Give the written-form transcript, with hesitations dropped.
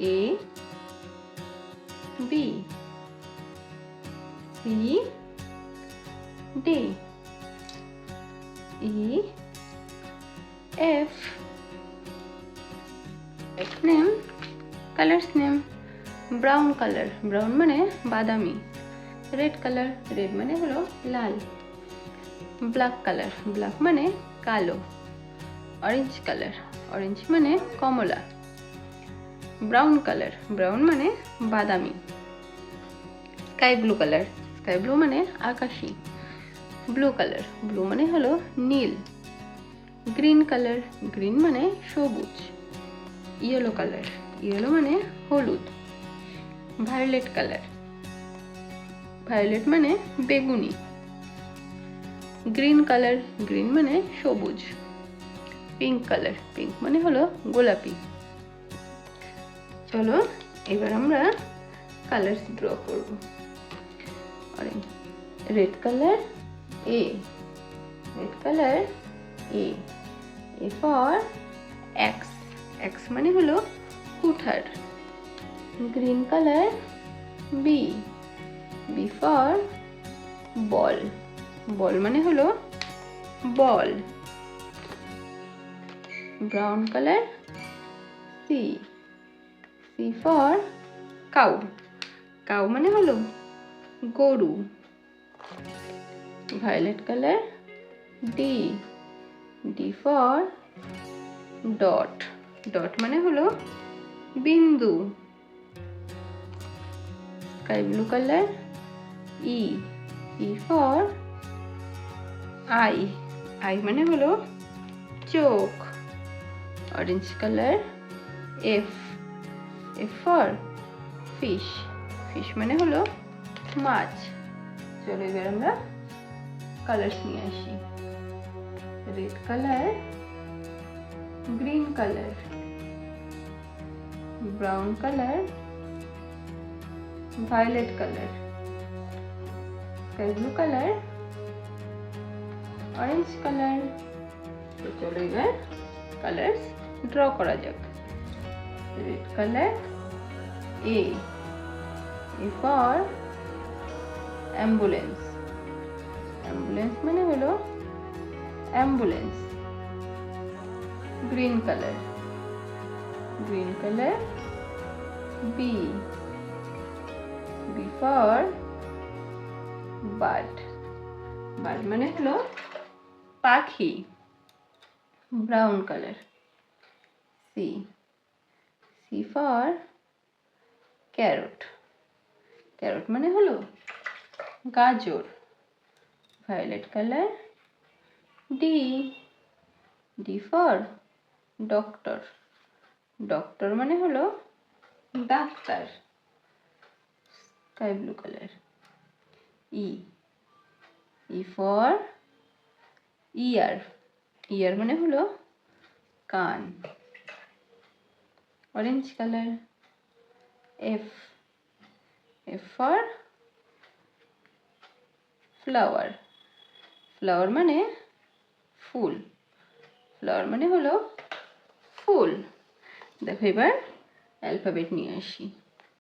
A B C D E F name colors name brown color brown মানে বাদামি red color red মানে হলো লাল black color black মানে কালো orange color orange মানে কমলা brown color brown মানে বাদামি sky blue color sky blue মানে আকাশী blue color blue মানে হলো নীল green color green মানে সবুজ yellow color yellow মানে হলুদ violet color violet মানে বেগুনি গ্রিন কালার গ্রিন মানে সবুজ পিঙ্ক কালার পিঙ্ক মানে হলো গোলাপি চলো এবার আমরা কালারস ড্র করব orange red colour A red colour A A for axe axe মানে হলো কুঠার green colour B B for ball ball মানে হলো ball brown colour C C for cow cow মানে হলো গরু violet colour D D for dot dot মানে হলো বিন্দু sky blue colour E E for eye eye মানে হলো চোখ orange colour F F for fish fish মানে হলো মাছ চলো এবার আমরা কালার্স নিয়ে আসি red colour green colour brown colour violet colour sky blue colour অরেঞ্জ কালার তো চলো এবার কালার্স ড্র করা যাক red colour A A for ambulance ambulance মানে হলো ambulance green colour B B for bird bird মানে হলো পাখি brown colour C C for carrot carrot মানে হলো গাজর violet colour D D for doctor doctor মানে হলো ডাক্তার sky blue colour E E for ইয়ার ইয়ার মানে হলো কান orange colour F F for flower flower মানে ফুল ফ্লাওয়ার মানে হলো ফুল দেখো এবার অ্যালফাবেট নিয়ে আসি